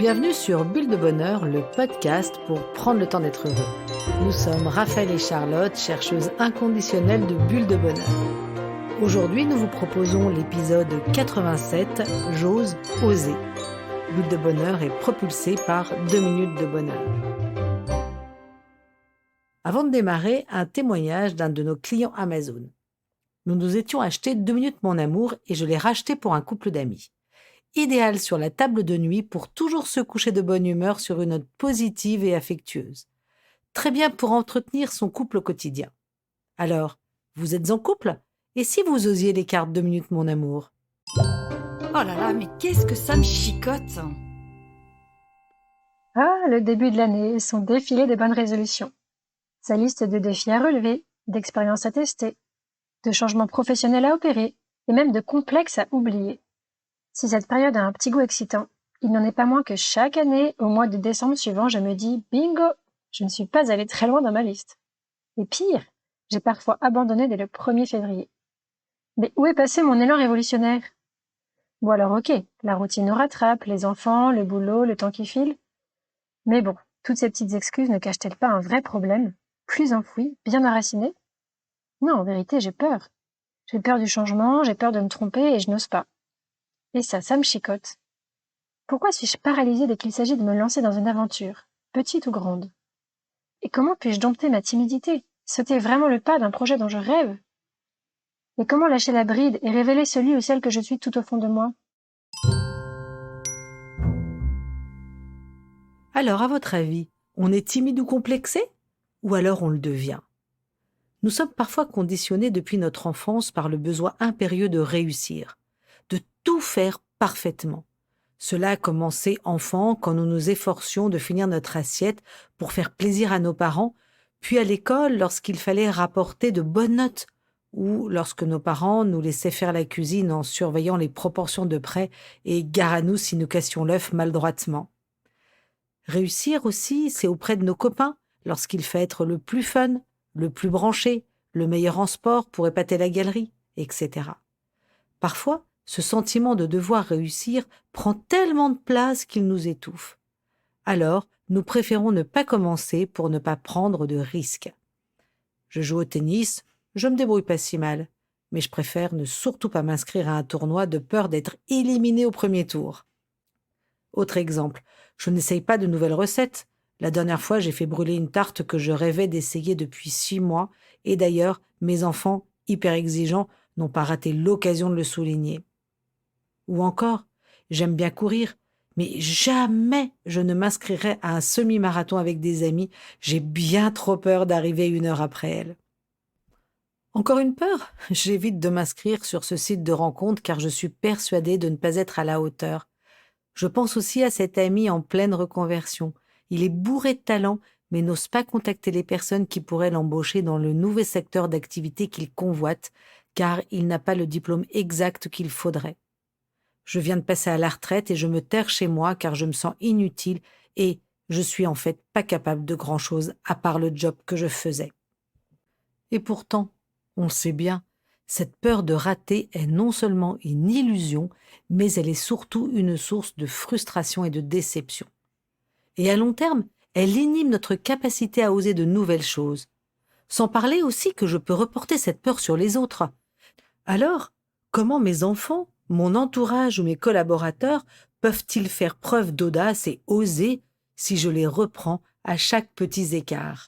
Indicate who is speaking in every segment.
Speaker 1: Bienvenue sur Bulle de Bonheur, le podcast pour prendre le temps d'être heureux. Nous sommes Raphaël et Charlotte, chercheuses inconditionnelles de Bulle de Bonheur. Aujourd'hui, nous vous proposons l'épisode 87, J'ose oser. Bulle de Bonheur est propulsé par 2 minutes de bonheur. Avant de démarrer, un témoignage d'un de nos clients Amazon. Nous nous étions achetés 2 minutes mon amour et je l'ai racheté pour un couple d'amis. Idéal sur la table de nuit pour toujours se coucher de bonne humeur sur une note positive et affectueuse. Très bien pour entretenir son couple au quotidien. Alors, vous êtes en couple? Et si vous osiez les cartes 2 minutes mon amour?
Speaker 2: Oh là là, mais qu'est-ce que ça me chicote!
Speaker 3: Ah, le début de l'année, son défilé des bonnes résolutions. Sa liste de défis à relever, d'expériences à tester, de changements professionnels à opérer, et même de complexes à oublier. Si cette période a un petit goût excitant, il n'en est pas moins que chaque année, au mois de décembre suivant, je me dis « Bingo !» Je ne suis pas allée très loin dans ma liste. Et pire, j'ai parfois abandonné dès le 1er février. Mais où est passé mon élan révolutionnaire? Bon alors ok, la routine nous rattrape, les enfants, le boulot, le temps qui file. Mais bon, toutes ces petites excuses ne cachent-elles pas un vrai problème, plus enfoui, bien enraciné? Non, en vérité, j'ai peur. J'ai peur du changement, j'ai peur de me tromper et je n'ose pas. Et ça me chicote. Pourquoi suis-je paralysée dès qu'il s'agit de me lancer dans une aventure, petite ou grande? Et comment puis-je dompter ma timidité, sauter vraiment le pas d'un projet dont je rêve? Et comment lâcher la bride et révéler celui ou celle que je suis tout au fond de moi?
Speaker 1: Alors, à votre avis, on est timide ou complexé? Ou alors on le devient? Nous sommes parfois conditionnés depuis notre enfance par le besoin impérieux de réussir, de tout faire parfaitement. Cela a commencé enfant quand nous nous efforcions de finir notre assiette pour faire plaisir à nos parents, puis à l'école lorsqu'il fallait rapporter de bonnes notes, ou lorsque nos parents nous laissaient faire la cuisine en surveillant les proportions de près et gare à nous si nous cassions l'œuf maladroitement. Réussir aussi, c'est auprès de nos copains, lorsqu'il fait être le plus fun, le plus branché, le meilleur en sport pour épater la galerie, etc. Parfois, ce sentiment de devoir réussir prend tellement de place qu'il nous étouffe. Alors, nous préférons ne pas commencer pour ne pas prendre de risques. Je joue au tennis, je me débrouille pas si mal, mais je préfère ne surtout pas m'inscrire à un tournoi de peur d'être éliminé au premier tour. Autre exemple, je n'essaye pas de nouvelles recettes. La dernière fois, j'ai fait brûler une tarte que je rêvais d'essayer depuis 6 mois, et d'ailleurs, mes enfants, hyper exigeants, n'ont pas raté l'occasion de le souligner. Ou encore, j'aime bien courir, mais jamais je ne m'inscrirai à un semi-marathon avec des amis, j'ai bien trop peur d'arriver 1 heure après elle. Encore une peur? J'évite de m'inscrire sur ce site de rencontre car je suis persuadée de ne pas être à la hauteur. Je pense aussi à cet ami en pleine reconversion. Il est bourré de talent, mais n'ose pas contacter les personnes qui pourraient l'embaucher dans le nouveau secteur d'activité qu'il convoite, car il n'a pas le diplôme exact qu'il faudrait. Je viens de passer à la retraite et je me terre chez moi car je me sens inutile et je suis en fait pas capable de grand-chose à part le job que je faisais. Et pourtant, on le sait bien, cette peur de rater est non seulement une illusion, mais elle est surtout une source de frustration et de déception. Et à long terme, elle inhibe notre capacité à oser de nouvelles choses. Sans parler aussi que je peux reporter cette peur sur les autres. Alors, comment mes enfants, mon entourage ou mes collaborateurs peuvent-ils faire preuve d'audace et oser si je les reprends à chaque petit écart?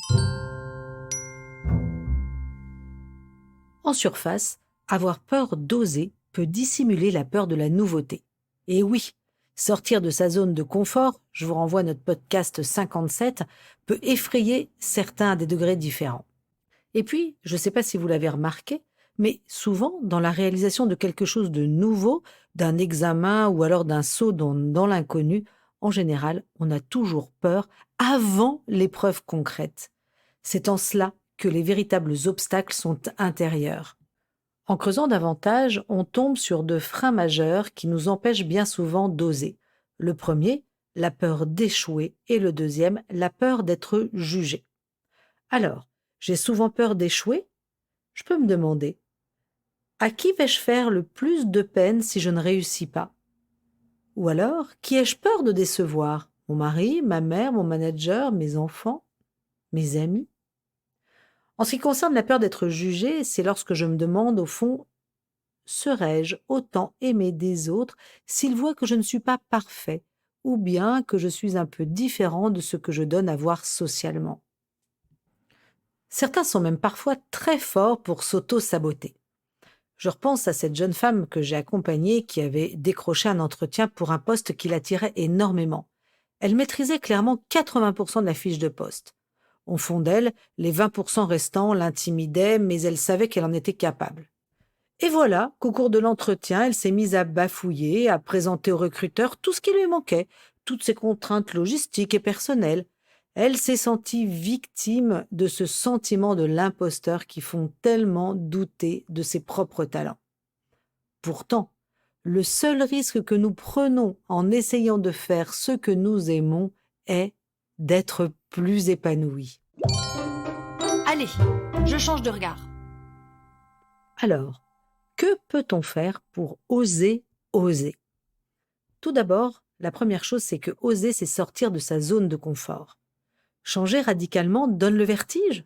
Speaker 1: En surface, avoir peur d'oser peut dissimuler la peur de la nouveauté. Et oui, sortir de sa zone de confort, je vous renvoie à notre podcast 57, peut effrayer certains à des degrés différents. Et puis, je ne sais pas si vous l'avez remarqué, mais souvent, dans la réalisation de quelque chose de nouveau, d'un examen ou alors d'un saut dans l'inconnu, en général, on a toujours peur avant l'épreuve concrète. C'est en cela que les véritables obstacles sont intérieurs. En creusant davantage, on tombe sur 2 freins majeurs qui nous empêchent bien souvent d'oser. Le premier, la peur d'échouer, et le deuxième, la peur d'être jugé. Alors, j'ai souvent peur d'échouer? Je peux me demander, à qui vais-je faire le plus de peine si je ne réussis pas? Ou alors, qui ai-je peur de décevoir? Mon mari, ma mère, mon manager, mes enfants, mes amis? En ce qui concerne la peur d'être jugé, c'est lorsque je me demande, au fond, serais-je autant aimé des autres s'ils voient que je ne suis pas parfait, ou bien que je suis un peu différent de ce que je donne à voir socialement? Certains sont même parfois très forts pour s'auto-saboter. Je repense à cette jeune femme que j'ai accompagnée qui avait décroché un entretien pour un poste qui l'attirait énormément. Elle maîtrisait clairement 80% de la fiche de poste. Au fond d'elle, les 20% restants l'intimidaient, mais elle savait qu'elle en était capable. Et voilà qu'au cours de l'entretien, elle s'est mise à bafouiller, à présenter au recruteur tout ce qui lui manquait, toutes ses contraintes logistiques et personnelles. Elle s'est sentie victime de ce sentiment de l'imposteur qui font tellement douter de ses propres talents. Pourtant, le seul risque que nous prenons en essayant de faire ce que nous aimons est d'être plus épanouis.
Speaker 2: Allez, je change de regard.
Speaker 1: Alors, que peut-on faire pour oser oser? Tout d'abord, la première chose, c'est que oser, c'est sortir de sa zone de confort. Changer radicalement donne le vertige?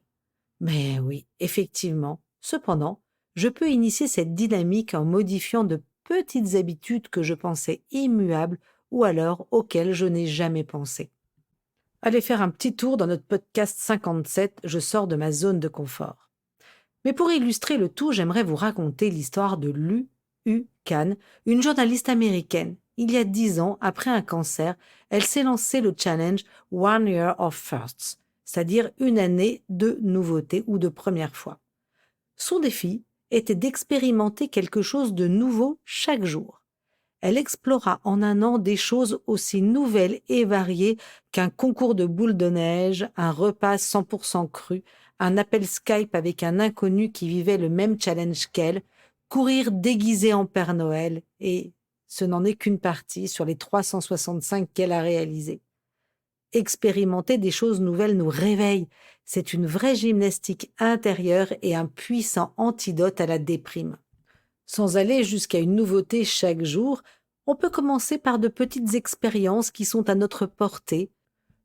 Speaker 1: Mais oui, effectivement. Cependant, je peux initier cette dynamique en modifiant de petites habitudes que je pensais immuables ou alors auxquelles je n'ai jamais pensé. Allez faire un petit tour dans notre podcast 57, je sors de ma zone de confort. Mais pour illustrer le tout, j'aimerais vous raconter l'histoire de Lu Khan, une journaliste américaine. Il y a 10 ans, après un cancer, elle s'est lancée le challenge One Year of Firsts, c'est-à-dire une année de nouveautés ou de première fois. Son défi était d'expérimenter quelque chose de nouveau chaque jour. Elle explora en un an des choses aussi nouvelles et variées qu'un concours de boules de neige, un repas 100% cru, un appel Skype avec un inconnu qui vivait le même challenge qu'elle, courir déguisé en Père Noël, et ce n'en est qu'une partie sur les 365 qu'elle a réalisées. Expérimenter des choses nouvelles nous réveille. C'est une vraie gymnastique intérieure et un puissant antidote à la déprime. Sans aller jusqu'à une nouveauté chaque jour, on peut commencer par de petites expériences qui sont à notre portée.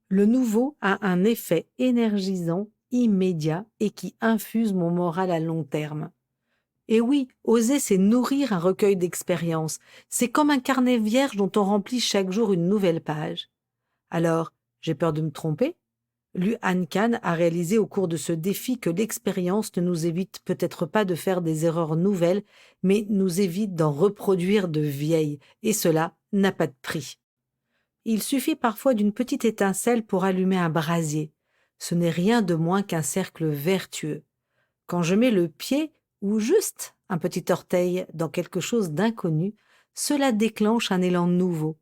Speaker 1: Le nouveau a un effet énergisant, immédiat et qui infuse mon moral à long terme. Et oui, oser, c'est nourrir un recueil d'expériences. C'est comme un carnet vierge dont on remplit chaque jour une nouvelle page. Alors, j'ai peur de me tromper? Lu Khan a réalisé au cours de ce défi que l'expérience ne nous évite peut-être pas de faire des erreurs nouvelles, mais nous évite d'en reproduire de vieilles, et cela n'a pas de prix. Il suffit parfois d'une petite étincelle pour allumer un brasier. Ce n'est rien de moins qu'un cercle vertueux. Quand je mets le pied ou juste un petit orteil dans quelque chose d'inconnu, cela déclenche un élan nouveau.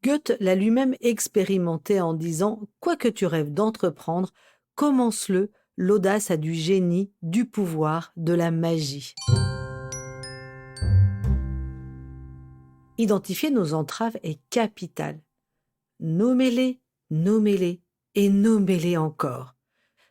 Speaker 1: Goethe l'a lui-même expérimenté en disant « Quoi que tu rêves d'entreprendre, commence-le, l'audace a du génie, du pouvoir, de la magie. » Identifier nos entraves est capital. Nommez-les, nommez-les et nommez-les encore.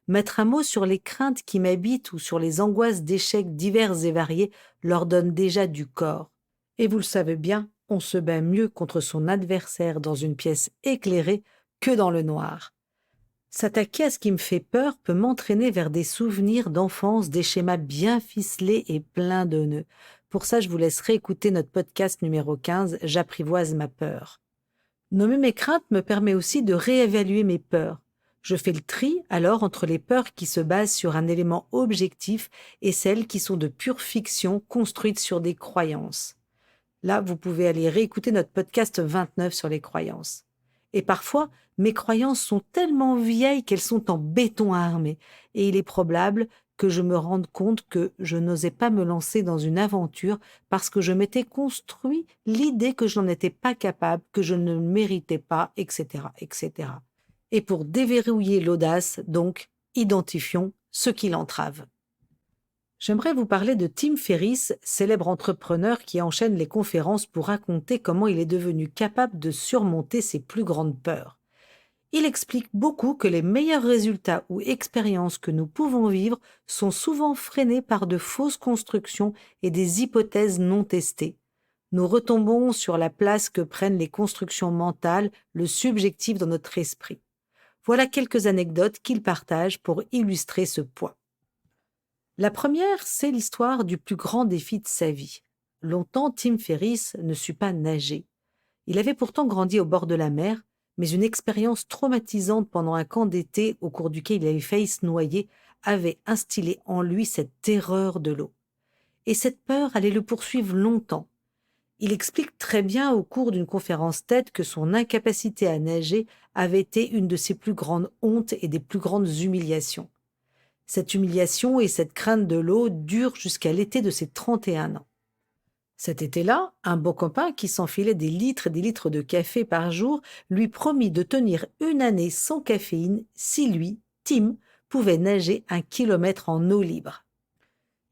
Speaker 1: Mettre un mot sur les craintes qui m'habitent ou sur les angoisses d'échecs divers et variés leur donne déjà du corps. Et vous le savez bien, on se bat mieux contre son adversaire dans une pièce éclairée que dans le noir. S'attaquer à ce qui me fait peur peut m'entraîner vers des souvenirs d'enfance, des schémas bien ficelés et pleins de nœuds. Pour ça, je vous laisserai écouter notre podcast numéro 15, J'apprivoise ma peur. Nommer mes craintes me permet aussi de réévaluer mes peurs. Je fais le tri alors entre les peurs qui se basent sur un élément objectif et celles qui sont de pure fiction construites sur des croyances. Là, vous pouvez aller réécouter notre podcast 29 sur les croyances. Et parfois, mes croyances sont tellement vieilles qu'elles sont en béton armé, et il est probable que je me rende compte que je n'osais pas me lancer dans une aventure parce que je m'étais construit l'idée que je n'en étais pas capable, que je ne le méritais pas, etc., etc. Et pour déverrouiller l'audace, donc, identifions ce qui l'entrave. J'aimerais vous parler de Tim Ferriss, célèbre entrepreneur qui enchaîne les conférences pour raconter comment il est devenu capable de surmonter ses plus grandes peurs. Il explique beaucoup que les meilleurs résultats ou expériences que nous pouvons vivre sont souvent freinés par de fausses constructions et des hypothèses non testées. Nous retombons sur la place que prennent les constructions mentales, le subjectif dans notre esprit. Voilà quelques anecdotes qu'il partage pour illustrer ce point. La première, c'est l'histoire du plus grand défi de sa vie. Longtemps, Tim Ferriss ne sut pas nager. Il avait pourtant grandi au bord de la mer, mais une expérience traumatisante pendant un camp d'été au cours duquel il avait failli se noyer avait instillé en lui cette terreur de l'eau. Et cette peur allait le poursuivre longtemps. Il explique très bien au cours d'une conférence TED que son incapacité à nager avait été une de ses plus grandes hontes et des plus grandes humiliations. Cette humiliation et cette crainte de l'eau durent jusqu'à l'été de ses 31 ans. Cet été-là, un beau copain qui s'enfilait des litres et des litres de café par jour lui promit de tenir une année sans caféine si lui, Tim, pouvait nager 1 kilomètre en eau libre.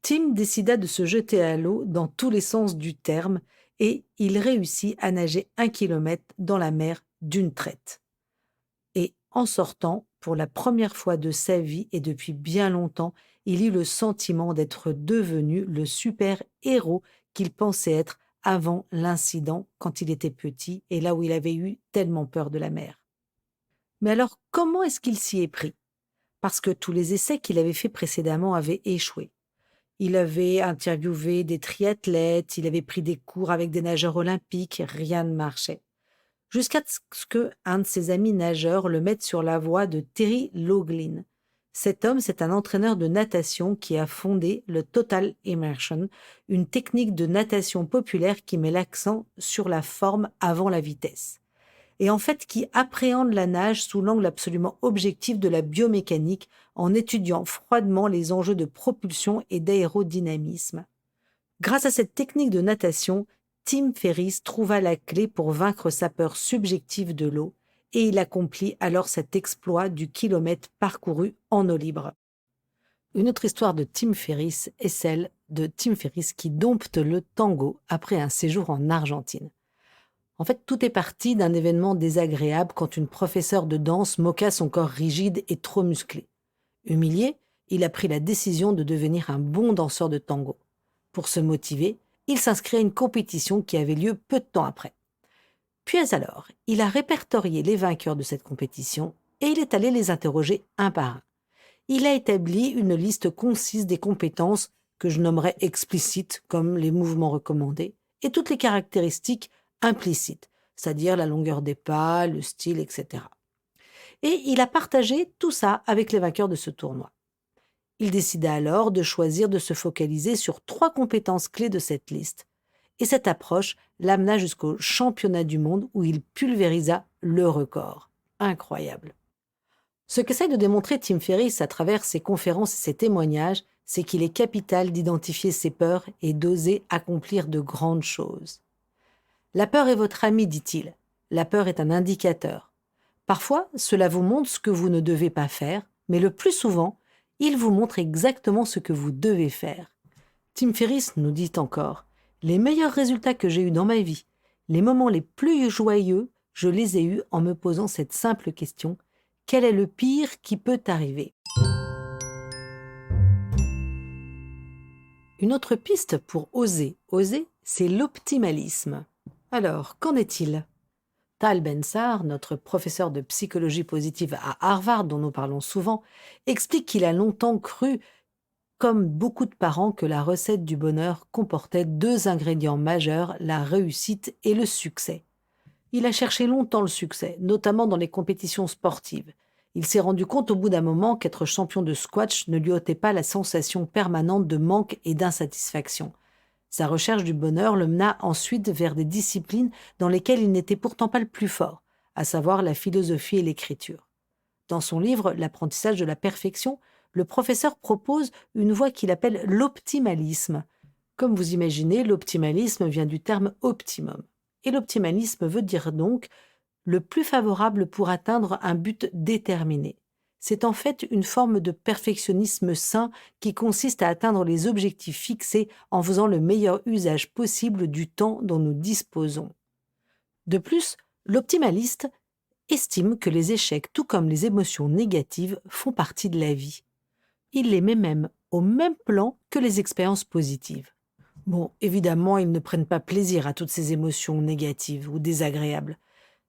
Speaker 1: Tim décida de se jeter à l'eau dans tous les sens du terme et il réussit à nager 1 kilomètre dans la mer d'une traite. Et en sortant, pour la première fois de sa vie et depuis bien longtemps, il eut le sentiment d'être devenu le super-héros qu'il pensait être avant l'incident quand il était petit et là où il avait eu tellement peur de la mer. Mais alors, comment est-ce qu'il s'y est pris? Parce que tous les essais qu'il avait faits précédemment avaient échoué. Il avait interviewé des triathlètes, il avait pris des cours avec des nageurs olympiques, rien ne marchait. Jusqu'à ce qu'un de ses amis nageurs le mette sur la voie de Terry Loughlin. Cet homme, c'est un entraîneur de natation qui a fondé le Total Immersion, une technique de natation populaire qui met l'accent sur la forme avant la vitesse. Et en fait qui appréhende la nage sous l'angle absolument objectif de la biomécanique en étudiant froidement les enjeux de propulsion et d'aérodynamisme. Grâce à cette technique de natation, Tim Ferriss trouva la clé pour vaincre sa peur subjective de l'eau et il accomplit alors cet exploit du kilomètre parcouru en eau libre. Une autre histoire de Tim Ferriss est celle de Tim Ferriss qui dompte le tango après un séjour en Argentine. En fait, tout est parti d'un événement désagréable quand une professeure de danse moqua son corps rigide et trop musclé. Humilié, il a pris la décision de devenir un bon danseur de tango. Pour se motiver, il s'inscrit à une compétition qui avait lieu peu de temps après. Puis alors, il a répertorié les vainqueurs de cette compétition et il est allé les interroger un par un. Il a établi une liste concise des compétences que je nommerais explicites, comme les mouvements recommandés, et toutes les caractéristiques implicites, c'est-à-dire la longueur des pas, le style, etc. Et il a partagé tout ça avec les vainqueurs de ce tournoi. Il décida alors de choisir de se focaliser sur 3 compétences clés de cette liste. Et cette approche l'amena jusqu'au championnat du monde où il pulvérisa le record. Incroyable. Ce qu'essaye de démontrer Tim Ferriss à travers ses conférences et ses témoignages, c'est qu'il est capital d'identifier ses peurs et d'oser accomplir de grandes choses. La peur est votre ami, dit-il. La peur est un indicateur. Parfois, cela vous montre ce que vous ne devez pas faire, mais le plus souvent, il vous montre exactement ce que vous devez faire. Tim Ferriss nous dit encore « Les meilleurs résultats que j'ai eus dans ma vie, les moments les plus joyeux, je les ai eus en me posant cette simple question « Quel est le pire qui peut arriver ?» Une autre piste pour oser, c'est l'optimalisme. Alors, qu'en est-il? Tal Ben-Sahar, notre professeur de psychologie positive à Harvard, dont nous parlons souvent, explique qu'il a longtemps cru, comme beaucoup de parents, que la recette du bonheur comportait 2 ingrédients majeurs, la réussite et le succès. Il a cherché longtemps le succès, notamment dans les compétitions sportives. Il s'est rendu compte au bout d'un moment qu'être champion de squash ne lui ôtait pas la sensation permanente de manque et d'insatisfaction. Sa recherche du bonheur le mena ensuite vers des disciplines dans lesquelles il n'était pourtant pas le plus fort, à savoir la philosophie et l'écriture. Dans son livre « L'apprentissage de la perfection », le professeur propose une voie qu'il appelle l'optimalisme. Comme vous imaginez, l'optimalisme vient du terme optimum. Et l'optimalisme veut dire donc le plus favorable pour atteindre un but déterminé. C'est en fait une forme de perfectionnisme sain qui consiste à atteindre les objectifs fixés en faisant le meilleur usage possible du temps dont nous disposons. De plus, l'optimaliste estime que les échecs, tout comme les émotions négatives, font partie de la vie. Il les met même au même plan que les expériences positives. Bon, évidemment, ils ne prennent pas plaisir à toutes ces émotions négatives ou désagréables.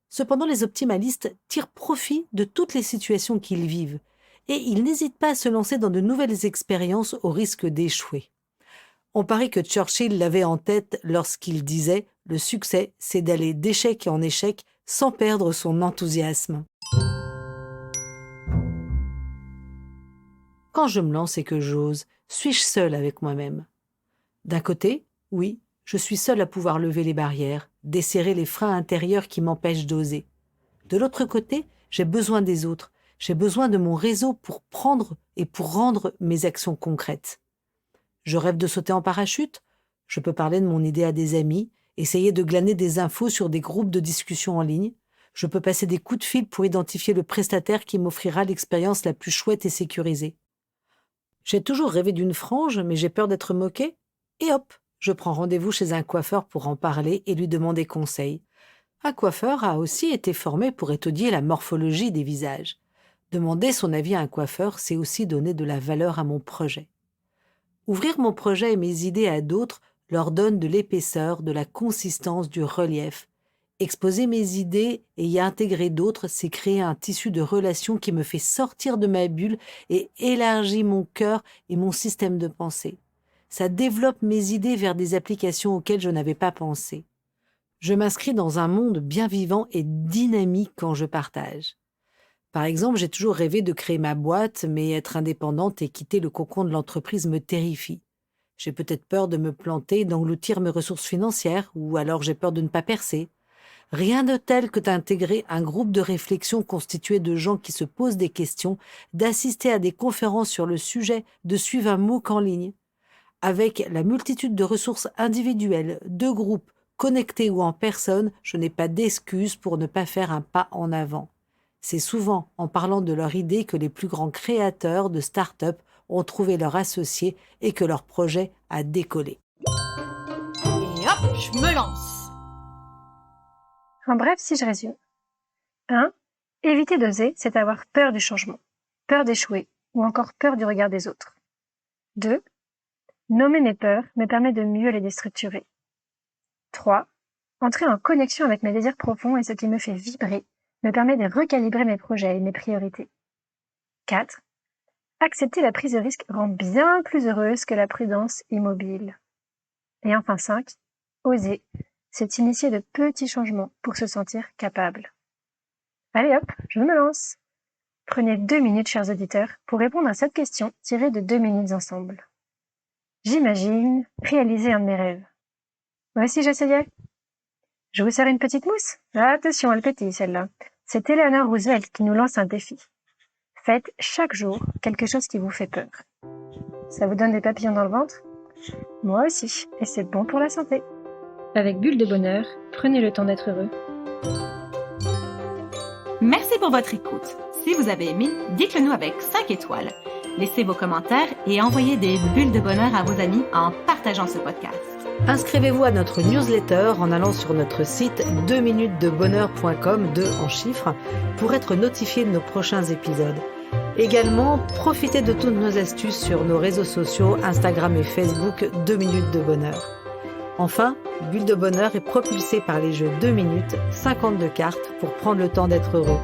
Speaker 1: Cependant, les optimalistes tirent profit de toutes les situations qu'ils vivent et ils n'hésitent pas à se lancer dans de nouvelles expériences au risque d'échouer. On parie que Churchill l'avait en tête lorsqu'il disait « Le succès, c'est d'aller d'échec en échec sans perdre son enthousiasme ». Quand je me lance et que j'ose, suis-je seule avec moi-même? D'un côté, oui, je suis seule à pouvoir lever les barrières, desserrer les freins intérieurs qui m'empêchent d'oser. De l'autre côté, j'ai besoin des autres, j'ai besoin de mon réseau pour prendre et pour rendre mes actions concrètes. Je rêve de sauter en parachute? Je peux parler de mon idée à des amis, essayer de glaner des infos sur des groupes de discussion en ligne. Je peux passer des coups de fil pour identifier le prestataire qui m'offrira l'expérience la plus chouette et sécurisée. J'ai toujours rêvé d'une frange, mais j'ai peur d'être moquée. Et hop, je prends rendez-vous chez un coiffeur pour en parler et lui demander conseil. Un coiffeur a aussi été formé pour étudier la morphologie des visages. Demander son avis à un coiffeur, c'est aussi donner de la valeur à mon projet. Ouvrir mon projet et mes idées à d'autres leur donne de l'épaisseur, de la consistance, du relief. Exposer mes idées et y intégrer d'autres, c'est créer un tissu de relations qui me fait sortir de ma bulle et élargit mon cœur et mon système de pensée. Ça développe mes idées vers des applications auxquelles je n'avais pas pensé. Je m'inscris dans un monde bien vivant et dynamique quand je partage. Par exemple, j'ai toujours rêvé de créer ma boîte, mais être indépendante et quitter le cocon de l'entreprise me terrifie. J'ai peut-être peur de me planter, d'engloutir mes ressources financières, ou alors j'ai peur de ne pas percer. Rien de tel que d'intégrer un groupe de réflexion constitué de gens qui se posent des questions, d'assister à des conférences sur le sujet, de suivre un MOOC en ligne. Avec la multitude de ressources individuelles, de groupes, connectés ou en personne, je n'ai pas d'excuse pour ne pas faire un pas en avant. C'est souvent en parlant de leur idée que les plus grands créateurs de start-up ont trouvé leur associé et que leur projet a décollé.
Speaker 2: Et hop, je me lance.
Speaker 3: En bref, si je résume. 1. Éviter d'oser, c'est avoir peur du changement, peur d'échouer ou encore peur du regard des autres. 2. Nommer mes peurs me permet de mieux les déstructurer. 3. Entrer en connexion avec mes désirs profonds et ce qui me fait vibrer me permet de recalibrer mes projets et mes priorités. 4. Accepter la prise de risque rend bien plus heureuse que la prudence immobile. Et enfin 5. Oser, c'est initier de petits changements pour se sentir capable. Allez hop, je me lance. Prenez 2 minutes, chers auditeurs, pour répondre à cette question tirée de 2 minutes ensemble. J'imagine réaliser un de mes rêves. Moi aussi j'essayais. Je vous sers une petite mousse? Attention, elle pétille celle-là. C'est Eleanor Roosevelt qui nous lance un défi. Faites chaque jour quelque chose qui vous fait peur. Ça vous donne des papillons dans le ventre? Moi aussi, et c'est bon pour la santé. Avec Bulle de Bonheur, prenez le temps d'être heureux.
Speaker 2: Merci pour votre écoute. Si vous avez aimé, dites-le nous avec 5 étoiles. Laissez vos commentaires et envoyez des bulles de bonheur à vos amis en partageant ce podcast.
Speaker 1: Inscrivez-vous à notre newsletter en allant sur notre site 2minutesdebonheur.com, 2 en chiffres, pour être notifié de nos prochains épisodes. Également, profitez de toutes nos astuces sur nos réseaux sociaux, Instagram et Facebook, 2 minutes de bonheur. Enfin, Bulle de Bonheur est propulsée par les jeux 2 minutes, 52 cartes pour prendre le temps d'être heureux.